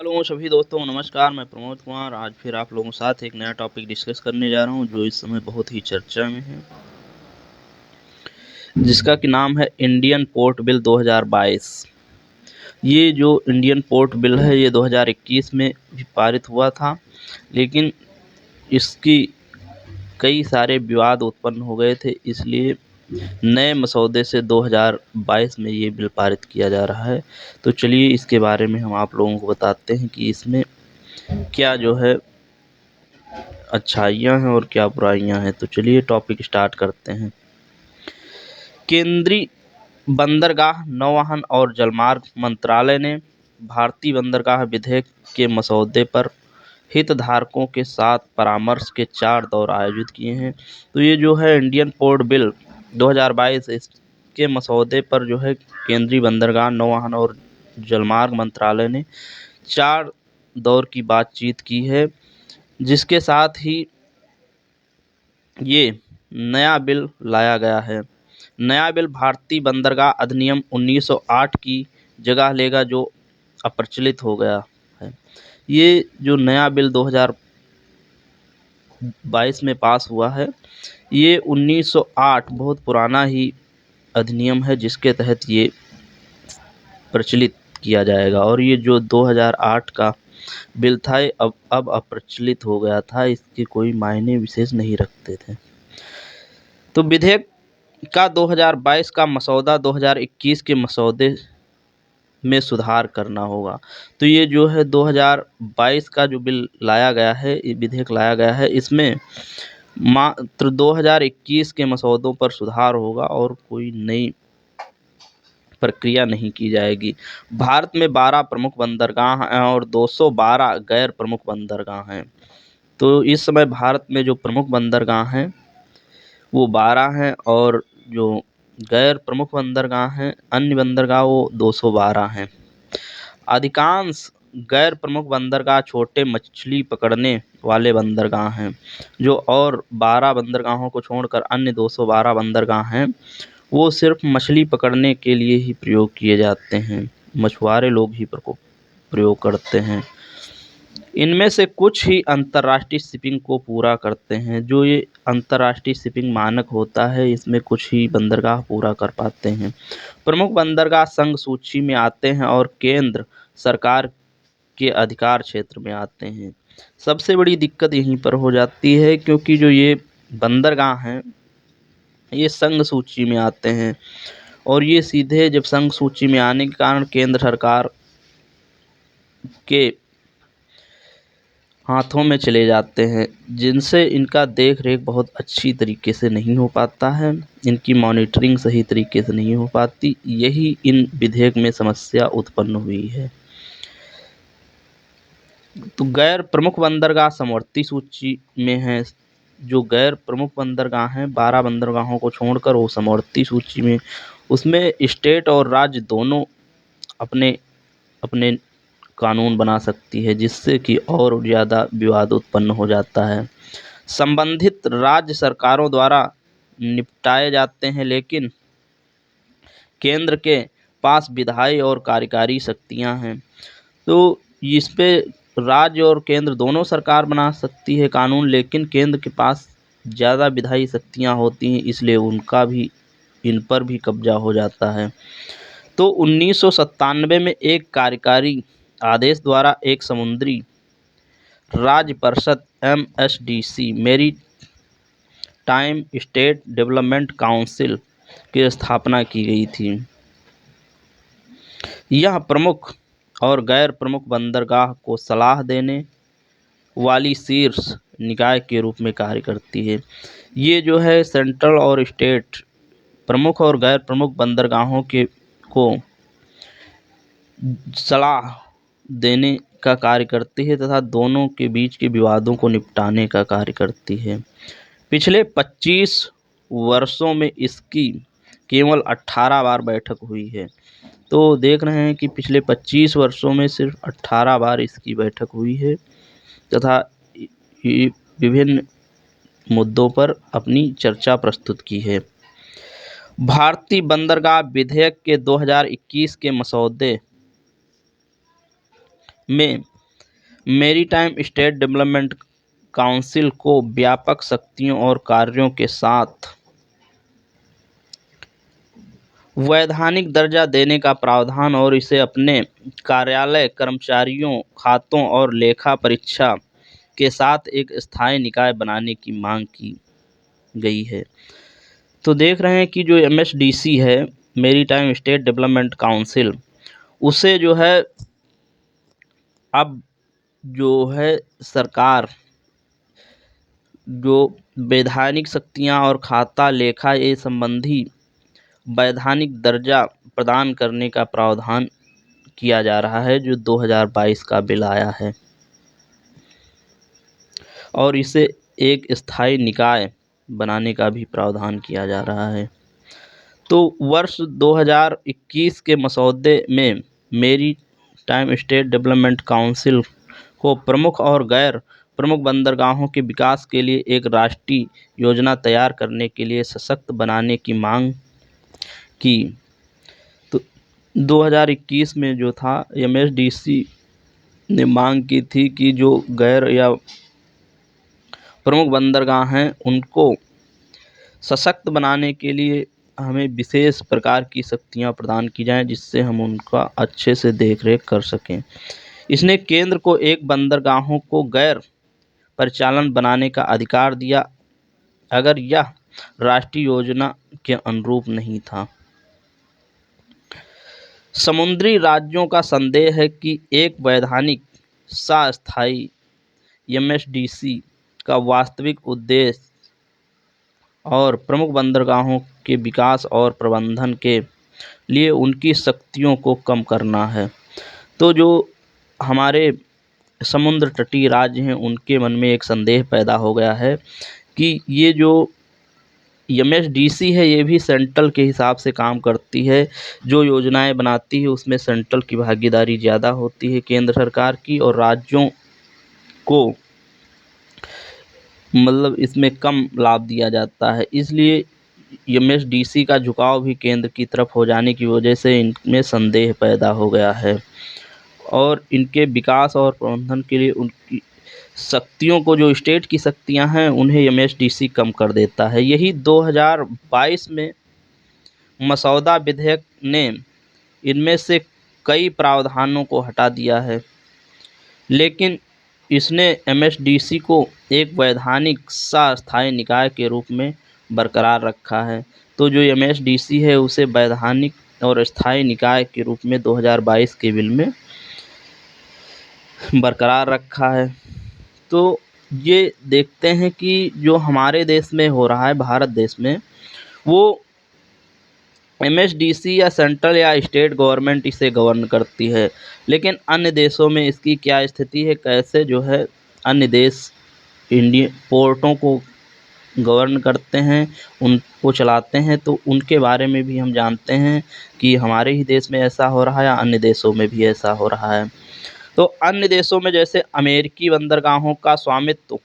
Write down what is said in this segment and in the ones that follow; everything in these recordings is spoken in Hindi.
हेलो सभी दोस्तों, नमस्कार। मैं प्रमोद कुमार आज फिर आप लोगों के साथ एक नया टॉपिक डिस्कस करने जा रहा हूं जो इस समय बहुत ही चर्चा में है, जिसका कि नाम है इंडियन पोर्ट बिल 2022। ये जो इंडियन पोर्ट बिल है ये 2021 में भी पारित हुआ था, लेकिन इसकी कई सारे विवाद उत्पन्न हो गए थे, इसलिए नए मसौदे से 2022 में ये बिल पारित किया जा रहा है। तो चलिए इसके बारे में हम आप लोगों को बताते हैं कि इसमें क्या जो है अच्छाइयाँ हैं और क्या बुराइयाँ हैं। तो चलिए टॉपिक स्टार्ट करते हैं। केंद्रीय बंदरगाह, नौवहन और जलमार्ग मंत्रालय ने भारतीय बंदरगाह विधेयक के मसौदे पर हितधारकों के साथ परामर्श के 4 दौर आयोजित किए हैं। तो ये जो है इंडियन पोर्ट बिल 2022, इसके मसौदे पर जो है केंद्रीय बंदरगाह, नौवहन और जलमार्ग मंत्रालय ने 4 दौर की बातचीत की है, जिसके साथ ही ये नया बिल लाया गया है। नया बिल भारतीय बंदरगाह अधिनियम 1908 की जगह लेगा, जो अप्रचलित हो गया है। ये जो नया बिल 2022 में पास हुआ है, ये 1908 बहुत पुराना ही अधिनियम है, जिसके तहत ये प्रचलित किया जाएगा। और ये जो 2008 का बिल था, ये अब अप्रचलित हो गया था, इसके कोई मायने विशेष नहीं रखते थे। तो विधेयक का 2022 का मसौदा 2021 के मसौदे में सुधार करना होगा। तो ये जो है 2022 का जो बिल लाया गया है, ये विधेयक लाया गया है, इसमें मात्र 2021 के मसौदों पर सुधार होगा और कोई नई प्रक्रिया नहीं की जाएगी। भारत में 12 प्रमुख बंदरगाह हैं और 212 गैर प्रमुख बंदरगाह हैं। तो इस समय भारत में जो प्रमुख बंदरगाह हैं वो 12 हैं, और जो गैर प्रमुख बंदरगाह हैं, अन्य बंदरगाह, वो 212 हैं। अधिकांश गैर प्रमुख बंदरगाह छोटे मछली पकड़ने वाले बंदरगाह हैं, जो और 12 बंदरगाहों को छोड़कर अन्य 212 बंदरगाह हैं, वो सिर्फ मछली पकड़ने के लिए ही प्रयोग किए जाते हैं। मछुआरे लोग ही प्रयोग करते हैं। इनमें से कुछ ही अंतर्राष्ट्रीय शिपिंग को पूरा करते हैं। जो ये अंतर्राष्ट्रीय शिपिंग मानक होता है, इसमें कुछ ही बंदरगाह पूरा कर पाते हैं। प्रमुख बंदरगाह संघ सूची में आते हैं और केंद्र सरकार के अधिकार क्षेत्र में आते हैं। सबसे बड़ी दिक्कत यहीं पर हो जाती है, क्योंकि जो ये बंदरगाह हैं, ये संघ सूची में आते हैं, और ये सीधे जब संघ सूची में आने के कारण केंद्र सरकार के हाथों में चले जाते हैं, जिनसे इनका देख रेख बहुत अच्छी तरीके से नहीं हो पाता है, इनकी मॉनिटरिंग सही तरीके से नहीं हो पाती। यही इन विधेयक में समस्या उत्पन्न हुई है। तो गैर प्रमुख बंदरगाह समवर्ती सूची में हैं। जो गैर प्रमुख बंदरगाह हैं, 12 बंदरगाहों को छोड़कर, वो समवर्ती सूची में, उसमें स्टेट और राज्य दोनों अपने अपने कानून बना सकती है, जिससे कि और ज़्यादा विवाद उत्पन्न हो जाता है। संबंधित राज्य सरकारों द्वारा निपटाए जाते हैं, लेकिन केंद्र के पास विधायी और कार्यकारी शक्तियां हैं। तो इस पे राज्य और केंद्र दोनों सरकार बना सकती है कानून, लेकिन केंद्र के पास ज़्यादा विधायी शक्तियां होती हैं, इसलिए उनका भी इन पर भी कब्जा हो जाता है। तो 1997 में एक कार्यकारी आदेश द्वारा एक समुद्री राज्य परिषद MSDC मेरी टाइम स्टेट डेवलपमेंट काउंसिल की स्थापना की गई थी। यह प्रमुख और गैर प्रमुख बंदरगाह को सलाह देने वाली शीर्ष निकाय के रूप में कार्य करती है। ये जो है सेंट्रल और स्टेट प्रमुख और गैर प्रमुख बंदरगाहों के को सलाह देने का कार्य करती है तथा दोनों के बीच के विवादों को निपटाने का कार्य करती है। पिछले 25 वर्षों में इसकी केवल 18 बार बैठक हुई है। तो देख रहे हैं कि पिछले 25 वर्षों में सिर्फ 18 बार इसकी बैठक हुई है तथा विभिन्न मुद्दों पर अपनी चर्चा प्रस्तुत की है। भारतीय बंदरगाह विधेयक के 2021 के मसौदे में मैरीटाइम स्टेट डेवलपमेंट काउंसिल को व्यापक शक्तियों और कार्यों के साथ वैधानिक दर्जा देने का प्रावधान और इसे अपने कार्यालय, कर्मचारियों, खातों और लेखा परीक्षा के साथ एक स्थायी निकाय बनाने की मांग की गई है। तो देख रहे हैं कि जो MSDC है, मैरीटाइम स्टेट डेवलपमेंट काउंसिल, उसे जो है अब जो है सरकार जो वैधानिक शक्तियां और खाता लेखा ये संबंधी वैधानिक दर्जा प्रदान करने का प्रावधान किया जा रहा है, जो 2022 का बिल आया है, और इसे एक स्थायी निकाय बनाने का भी प्रावधान किया जा रहा है। तो वर्ष 2021 के मसौदे में मैरीटाइम स्टेट डेवलपमेंट काउंसिल को प्रमुख और गैर प्रमुख बंदरगाहों के विकास के लिए एक राष्ट्रीय योजना तैयार करने के लिए सशक्त बनाने की मांग की। तो 2021 में जो था, MSDC ने मांग की थी कि जो गैर या प्रमुख बंदरगाह हैं उनको सशक्त बनाने के लिए हमें विशेष प्रकार की शक्तियां प्रदान की जाएं, जिससे हम उनका अच्छे से देख रेख कर सकें। इसने केंद्र को एक बंदरगाहों को गैर परिचालन बनाने का अधिकार दिया अगर यह राष्ट्रीय योजना के अनुरूप नहीं था। समुद्री राज्यों का संदेह है कि एक वैधानिक स्थायी MSDC का वास्तविक उद्देश्य और प्रमुख बंदरगाहों के विकास और प्रबंधन के लिए उनकी शक्तियों को कम करना है। तो जो हमारे समुद्र तटीय राज्य हैं, उनके मन में एक संदेह पैदा हो गया है कि ये जो MSDC है, ये भी सेंट्रल के हिसाब से काम करती है। जो योजनाएं बनाती है उसमें सेंट्रल की भागीदारी ज़्यादा होती है केंद्र सरकार की, और राज्यों को मतलब इसमें कम लाभ दिया जाता है। इसलिए MSDC का झुकाव भी केंद्र की तरफ हो जाने की वजह से इनमें संदेह पैदा हो गया है, और इनके विकास और प्रबंधन के लिए उनकी शक्तियों को, जो स्टेट की शक्तियां हैं, उन्हें MSDC कम कर देता है। यही 2022 में मसौदा विधेयक ने इनमें से कई प्रावधानों को हटा दिया है, लेकिन इसने MSDC को एक वैधानिक स्थायी निकाय के रूप में बरकरार रखा है। तो जो MSDC है उसे वैधानिक और स्थायी निकाय के रूप में 2022 के बिल में बरकरार रखा है। तो ये देखते हैं कि जो हमारे देश में हो रहा है, भारत देश में, वो MSDC या सेंट्रल या स्टेट गवर्नमेंट इसे गवर्न करती है, लेकिन अन्य देशों में इसकी क्या स्थिति है, कैसे जो है अन्य देश इंडियन पोर्टों को गवर्न करते हैं, उनको चलाते हैं, तो उनके बारे में भी हम जानते हैं कि हमारे ही देश में ऐसा हो रहा है या अन्य देशों में भी ऐसा हो रहा है। तो अन्य देशों में जैसे अमेरिकी बंदरगाहों का स्वामित्व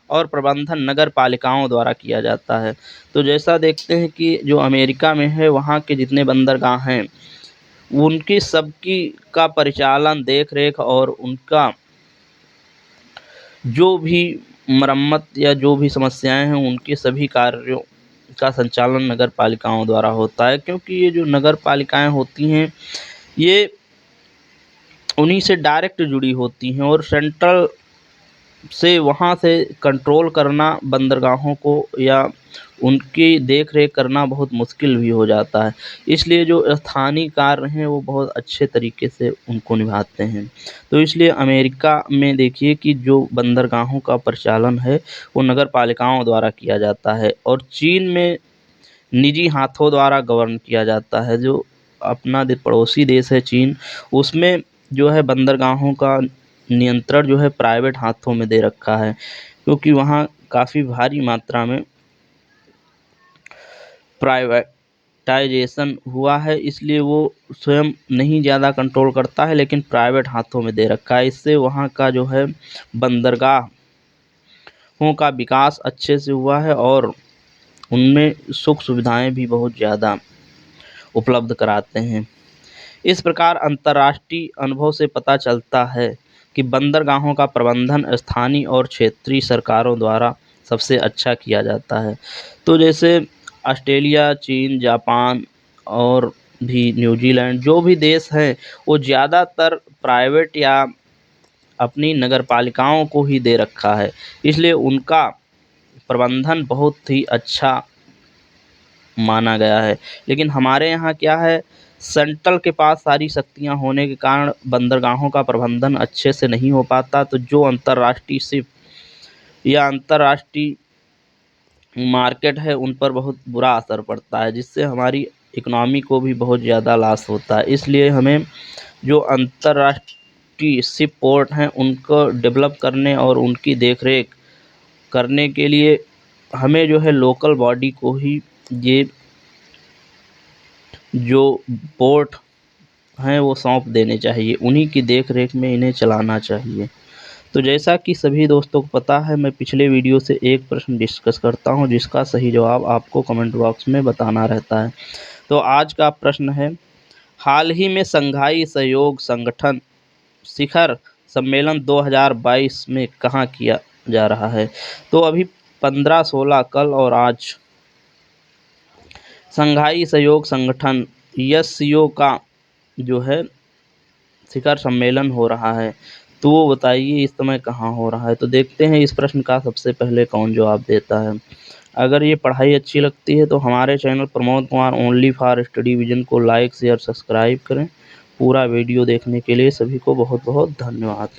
और प्रबंधन नगर पालिकाओं द्वारा किया जाता है। तो जैसा देखते हैं कि जो अमेरिका में है, वहाँ के जितने बंदरगाह हैं, उनकी सबकी का परिचालन, देख रेख और उनका जो भी मरम्मत या जो भी समस्याएं हैं, उनके सभी कार्यों का संचालन नगर पालिकाओं द्वारा होता है। क्योंकि ये जो नगर पालिकाएं होती हैं, ये उन्हीं से डायरेक्ट जुड़ी होती हैं, और सेंट्रल से वहाँ से कंट्रोल करना बंदरगाहों को या उनकी देख रेख करना बहुत मुश्किल भी हो जाता है। इसलिए जो स्थानीय कार्य हैं वो बहुत अच्छे तरीके से उनको निभाते हैं। तो इसलिए अमेरिका में देखिए कि जो बंदरगाहों का परिचालन है वो नगर पालिकाओं द्वारा किया जाता है, और चीन में निजी हाथों द्वारा गवर्न किया जाता है। जो अपना पड़ोसी देश है चीन, उसमें जो है बंदरगाहों का नियंत्रण जो है प्राइवेट हाथों में दे रखा है, क्योंकि वहाँ काफ़ी भारी मात्रा में प्राइवेटाइजेशन हुआ है। इसलिए वो स्वयं नहीं ज़्यादा कंट्रोल करता है, लेकिन प्राइवेट हाथों में दे रखा है। इससे वहाँ का जो है बंदरगाहों का विकास अच्छे से हुआ है, और उनमें सुख सुविधाएं भी बहुत ज़्यादा उपलब्ध कराते हैं। इस प्रकार अंतर्राष्ट्रीय अनुभव से पता चलता है कि बंदरगाहों का प्रबंधन स्थानीय और क्षेत्रीय सरकारों द्वारा सबसे अच्छा किया जाता है। तो जैसे ऑस्ट्रेलिया, चीन, जापान और भी न्यूजीलैंड जो भी देश हैं वो ज़्यादातर प्राइवेट या अपनी नगरपालिकाओं को ही दे रखा है, इसलिए उनका प्रबंधन बहुत ही अच्छा माना गया है। लेकिन हमारे यहाँ क्या है, सेंट्रल के पास सारी शक्तियाँ होने के कारण बंदरगाहों का प्रबंधन अच्छे से नहीं हो पाता, तो जो अंतर्राष्ट्रीय शिप या अंतर्राष्ट्रीय मार्केट है उन पर बहुत बुरा असर पड़ता है, जिससे हमारी इकोनॉमी को भी बहुत ज़्यादा लॉस होता है। इसलिए हमें जो अंतर्राष्ट्रीय शिप पोर्ट हैं उनको डेवलप करने और उनकी देखरेख करने के लिए हमें जो है लोकल बॉडी को ही ये जो पोर्ट हैं वो सौंप देने चाहिए, उन्हीं की देख रेख में इन्हें चलाना चाहिए। तो जैसा कि सभी दोस्तों को पता है, मैं पिछले वीडियो से एक प्रश्न डिस्कस करता हूं जिसका सही जवाब आपको कमेंट बॉक्स में बताना रहता है। तो आज का प्रश्न है, हाल ही में शंघाई सहयोग संगठन शिखर सम्मेलन 2022 में कहाँ किया जा रहा है? तो अभी 15-16 कल और आज शंघाई सहयोग संगठन SCO का जो है शिखर सम्मेलन हो रहा है। तो वो बताइए इस समय कहाँ हो रहा है? तो देखते हैं इस प्रश्न का सबसे पहले कौन जवाब देता है। अगर ये पढ़ाई अच्छी लगती है तो हमारे channel Pramod Kumar only for study vision को लाइक, शेयर, सब्सक्राइब करें। पूरा वीडियो देखने के लिए सभी को बहुत बहुत धन्यवाद।